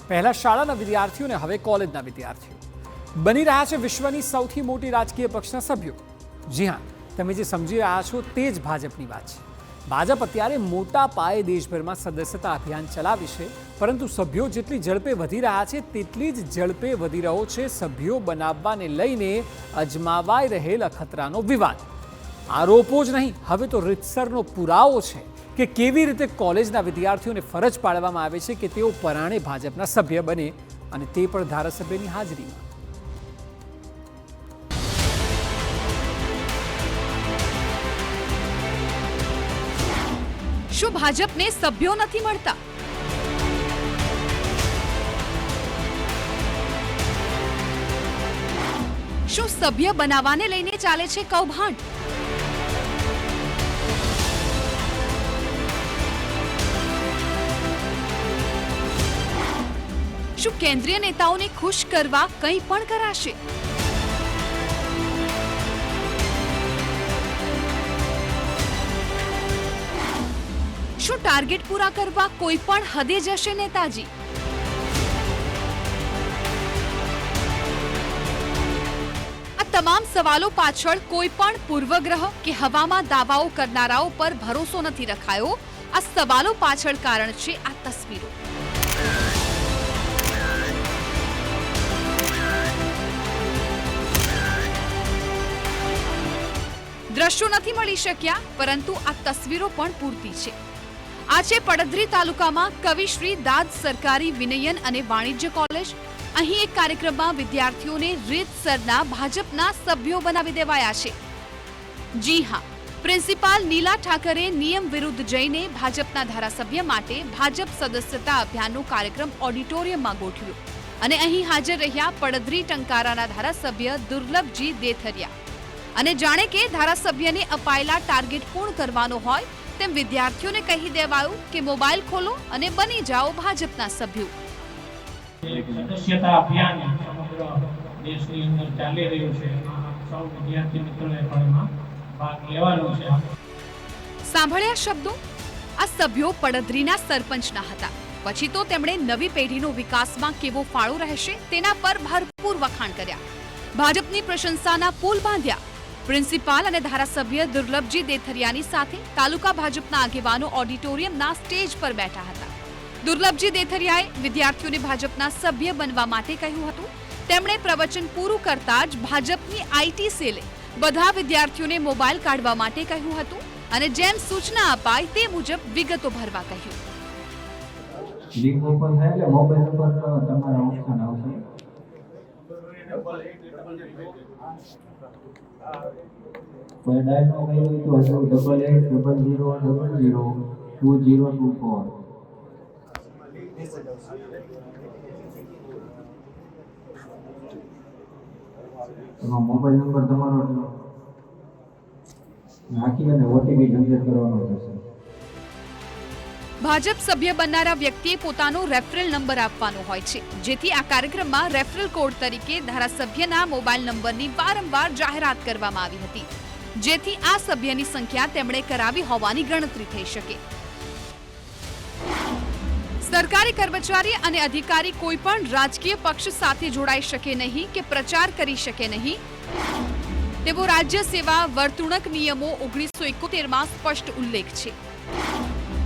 પહેલા શાળાના વિદ્યાર્થીઓ અને હવે કોલેજના વિદ્યાર્થીઓ બની રહ્યા છે વિશ્વની સૌથી મોટી રાજકીય પક્ષના સભ્યો. જી હા, તમે જે સમજી રહ્યા છો તે જ ભાજપની વાત છે. ભાજપ અત્યારે મોટા પાયે દેશભરમાં સદસ્યતા અભિયાન ચલાવે છે, પરંતુ સભ્યો જેટલી ઝડપે વધી રહ્યા છે તેટલી જ ઝડપે વધી રહ્યો છે સભ્યો બનાવવાને લઈને અજમાવાઈ રહેલ અખતરાનો વિવાદ. આરોપો જ નહીં, હવે તો રીતસરનો પુરાવો છે કે કેવી રીતે કોલેજના વિદ્યાર્થીઓને ફરજ પાડવામાં આવે છે કે તેઓ પરાણે ભાજપના સભ્ય બને, અને તે પણ ધારાસભ્યની હાજરીમાં. શું ભાજપને સભ્યો નથી મળતા? શું સભ્ય બનાવવાને લઈને ચાલે છે કૌભાંડ? શું કેન્દ્રીય નેતાઓને ખુશ કરવા કંઈ પણ કરાશે? શું ટાર્ગેટ પૂરા કરવા કોઈ પણ હદે જશે નેતાજી? આ તમામ સવાલો પાછળ કોઈ પણ પૂર્વગ્રહ કે હવામાં દાવાઓ કરનારાઓ પર ભરોસો નથી રખાયો. આ સવાલો પાછળ કારણ છે આ તસવીરો. દ્રશ્યો નથી મળી શક્યા, પરંતુ આ તસવીરો પણ પૂરતી છે. આ છે પડધરી તાલુકામાં કવિશ્રી દાદ સરકારી વિનયન અને વાણિજ્ય કોલેજ. અહીં એક કાર્યક્રમમાં વિદ્યાર્થીઓને રીતસરના ભાજપના સભ્યો બનાવી દેવાયા છે. જી હા, પ્રિન્સિપાલ નીલા ઠાકરે નિયમ વિરુદ્ધ જઈને ભાજપના ધારાસભ્ય માટે ભાજપ સદસ્યતા અભિયાનનો કાર્યક્રમ ઓડિટોરિયમમાં ગોઠવ્યો, અને અહીં હાજર રહ્યા પડધરી ટંકારાના ધારાસભ્ય દુર્લભજી દેથરિયા. અને જાણે કે ધારાસભ્યને અપાયેલા ટાર્ગેટ પૂર્ણ કરવાનો હોય તેમ વિદ્યાર્થીઓને કહી દેવાયું કે મોબાઈલ ખોલો અને બની જાઓ ભાજપના સભ્યો. સદસ્યતા અભિયાન સમગ્ર દેશની અંદર ચાલી રહ્યું છે. સૌ વિદ્યાર્થી મિત્રોએ પણ એમાં ભાગ લેવાનો છે. સાંભળ્યા શબ્દો? આ સભ્યો પડધરીના સરપંચના હતા. પછી તો તેમણે નવી પેઢીનો વિકાસમાં કેવો ફાળો રહેશે તેના પર ભરપૂર વખાણ કર્યા. ભાજપની પ્રશંસાના પુલ બાંધ્યા. પ્રિન્સિપાલ અને ધારાસભ્ય દુર્લભજી દેથરિયાની સાથે તાલુકા ભાજપના આગેવાનો ઓડિટોરિયમના સ્ટેજ પર બેઠા હતા. દુર્લભજી દેથરિયાએ વિદ્યાર્થીઓને ભાજપના સભ્ય બનવા માટે કહ્યું હતું. તેમણે પ્રવચન પૂરું કરતા જ ભાજપની આઈટી સેલે બધા વિદ્યાર્થીઓને મોબાઈલ કાઢવા માટે કહ્યું હતું, અને જેમ સૂચના અપાય તે મુજબ વિગતો ભરવા કહ્યું. લિંક ઓપન થાય એટલે મોબાઈલ નંબર તમારા ઓપ્શન આવશે. કોઈ ડાયલ નો કઈ હોય તો હજુ 8800002024 એમાં મોબાઈલ નંબર તમારો નાખી અને ઓટીપી જનરેટ કરવાનો થશે. ભાજપ સભ્ય બનનારા વ્યક્તિએ પોતાનો રેફરલ નંબર આપવાનો હોય છે, જેથી આ કાર્યક્રમમાં રેફરલ કોડ તરીકે ધારાસભ્યના મોબાઈલ નંબરની વારંવાર જાહેરાત કરવામાં આવી હતી, જેથી આ સભ્યની સંખ્યા તેમણે કરાવી હોવાની ગણતરી થઈ શકે. સરકારી કર્મચારી અને અધિકારી કોઈ પણ રાજકીય પક્ષ સાથે જોડાઈ શકે નહીં કે પ્રચાર કરી શકે નહીં તેવો રાજ્ય સેવા વર્તુણક નિયમો 1971માં સ્પષ્ટ ઉલ્લેખ છે.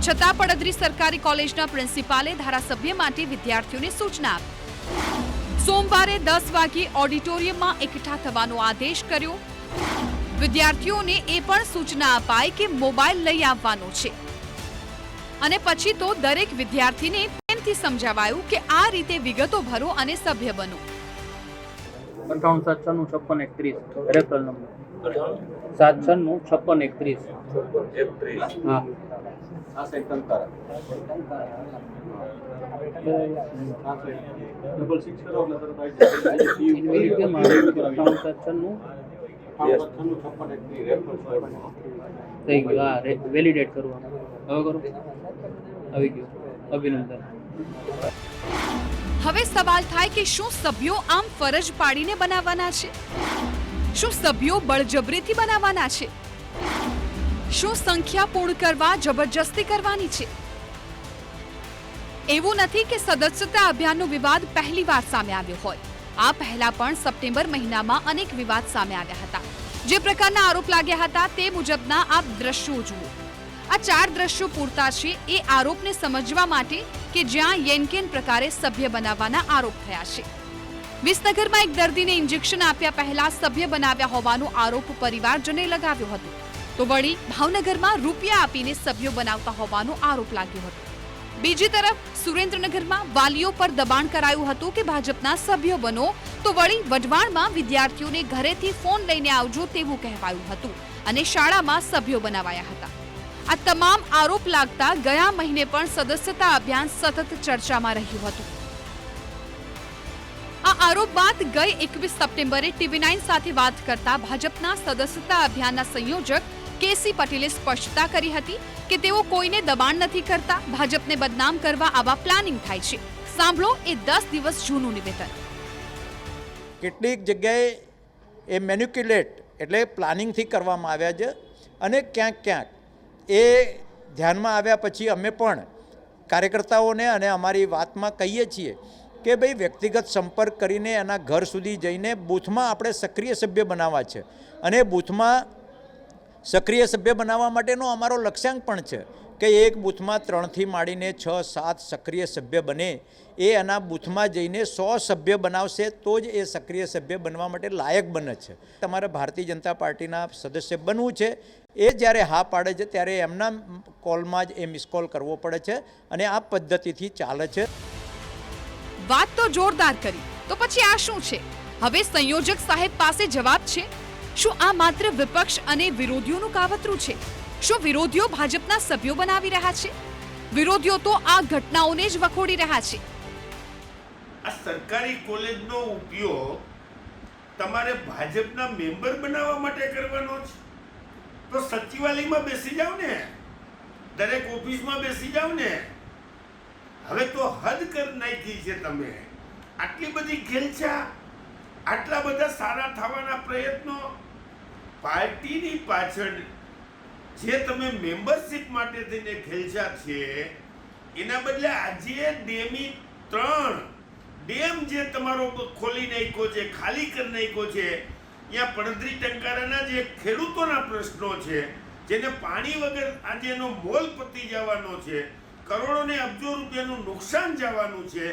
છતાં પડધરી સરકારી કોલેજના પ્રિન્સિપાલે ધારાસભ્ય માટે વિદ્યાર્થીઓને સૂચના આપી. સોમવારે 10 વાગ્યે ઓડિટોરિયમમાં એકઠા થવાનો આદેશ કર્યો. વિદ્યાર્થીઓને એ પણ સૂચના અપાઈ કે મોબાઈલ લઈ આવવાનો છે, અને પછી તો દરેક વિદ્યાર્થીને પ્રેમથી સમજાવાયું કે આ રીતે વિગતો ભરો અને સભ્ય બનો. 58965631 રેફરલ નંબર 57965631. હા, આ સેકન્ડ કરા 66 કરો એટલે તરત આવી થઈ ગયું. હા, વેલિડેટ કરવાનું હવે કરો. આવી ગયું. અભિનંદન. હવે સવાલ થાય કે શું સભ્યો આમ ફરજ પાડીને બનાવવાના છે? શું સભ્યો બળજબરીથી બનાવવાના છે? શું સંખ્યા પૂર્ણ કરવા જબરજસ્તી કરવાની છે? એવું નથી કે સદસ્યતા અભિયાનનો વિવાદ પહેલીવાર સામે આવ્યો હોય. આ પહેલા પણ સપ્ટેમ્બર મહિનામાં અનેક વિવાદ સામે આવ્યા હતા. જે પ્રકારના આરોપ લાગ્યા હતા તે મુજબના આપ દ્રશ્યો જુઓ. આ 4 દ્રશ્યો પૂરતા છે એ આરોપને સમજવા માટે કે જ્યાં યેનકેન પ્રકારે સભ્ય બનાવવાના આરોપ થયા છે. વિસનગરમાં એક દર્દીને ઇન્જેક્શન આપ્યા પહેલા સભ્ય બનાવ્યા હોવાનો આરોપ પરિવારજને લગાવ્યો હતો. તો વળી ભાવનગરમાં રૂપિયા આપીને સભ્યો બનાવતા હોવાનો આરોપ લાગ્યો હતો. બીજી તરફ સુરેન્દ્રનગરમાં વાલીઓ પર દબાણ કરાયું હતું કે ભાજપના સભ્યો બનો, તો વળી વઢવાણમાં વિદ્યાર્થીઓને ઘરેથી ફોન લઈને આવજો તેવું કહેવાયું હતું અને શાળામાં સભ્યો બનાવાયા હતા. આ તમામ આરોપ લાગતા ગયા મહિને પણ સદસ્યતા અભિયાન સતત ચર્ચામાં રહ્યું હતું. આ આરોપ બાદ ગઈ 21 સપ્ટેમ્બરે TV9 સાથે વાત કરતા ભાજપના સદસ્યતા અભિયાનના સંયોજક કેસી પટેલે સ્પષ્ટતા કરી હતી કે તેઓ કોઈને દબાણ નથી કરતા, ભાજપને બદનામ કરવા આવા પ્લાનિંગ થાય છે. સાંભળો એ 10 દિવસ જૂનું નિવેદન. કેટલીક જગ્યાએ એ મેન્યુક્યુલેટ એટલે પ્લાનિંગથી કરવામાં આવ્યા છે અને ક્યાંક એ ધ્યાનમાં આવ્યા પછી અમે પણ કાર્યકર્તાઓને અને અમારી વાતમાં કહીએ છીએ કે ભાઈ વ્યક્તિગત સંપર્ક કરીને એના ઘર સુધી જઈને બૂથમાં આપણે સક્રિય સભ્ય બનાવવા છે અને બૂથમાં સક્રિય સભ્ય બનાવવા માટેનો અમારો લક્ષ્યાંક પણ છે કે એક બૂથમાં 3થી માંડીને 6-7 સક્રિય સભ્ય બને. એ એના બૂથમાં જઈને 100 સભ્ય બનાવશે તો જ એ સક્રિય સભ્ય બનવા માટે લાયક બને છે. તમારે ભારતીય જનતા પાર્ટીના સદસ્ય બનવું છે એ જ્યારે હા પાડે છે ત્યારે એમના કોલમાં જ એ મિસકોલ કરવો પડે છે અને આ પદ્ધતિથી ચાલે છે. વાત તો જોરદાર કરી, તો પછી આ શું છે? હવે સંયોજક સાહેબ પાસે જવાબ છે. શું આ માત્ર વિપક્ષ અને વિરોધીઓનું કાવતરું છે? શું વિરોધીઓ ભાજપના સભ્યો બનાવી રહ્યા છે? વિરોધીઓ તો આ ઘટનાઓને જ વખોડી રહ્યા છે. આ સરકારી કોલેજનો ઉપયોગ તમારે ભાજપના મેમ્બર બનાવવા માટે કરવાનો છે તો સચિવાલયમાં બેસી જાવ ને, દરેક ઓફિસમાં બેસી જાવ ને. હવે તો હદ કરી નાખી છે તમે. આટલી બધી ઘેલછા, આટલા બધા સારા થવાના પ્રયત્નો, પાર્ટીની પાછળ જે તમે મેમ્બરશિપ માટે થઈને ઘેલછા છે એના બદલે આજે ડેમી 3 ડેમ જે તમારો ખોલી નાખ્યો છે, ખાલી કરી નાખ્યો છે, ત્યાં પડદરી ટંકારાના જે ખેડૂતોના પ્રશ્નો છે જેને પાણી વગર આજે એનો મોલ પતી જવાનો છે, કરોડો ને અબજો રૂપિયાનું નુકસાન જવાનું છે,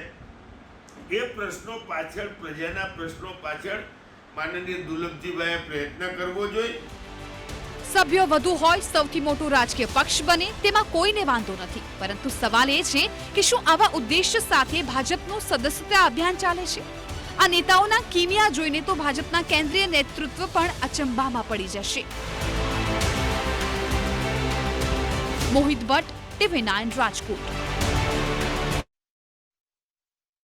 એ પ્રશ્નો પાછળ, પ્રજાના પ્રશ્નો પાછળ માનનીય દુર્લભજીભાઈએ પ્રયત્ન કરવો જોઈએ. સભ્યો વધુ હોય, સૌથી મોટું રાજકીય પક્ષ બને, તેમાં કોઈને વાંધો નથી. પરંતુ સવાલ એ છે કે શું આવા ઉદ્દેશ્ય સાથે ભાજપનું સદસ્યતા અભિયાન ચાલે છે? આ નેતાઓના કિમિયા જોઈને તો ભાજપના કેન્દ્રીય નેતૃત્વ પણ અચંબામાં પડી જશે. મોહિત ભટ્ટ, TV9 રાજકોટ.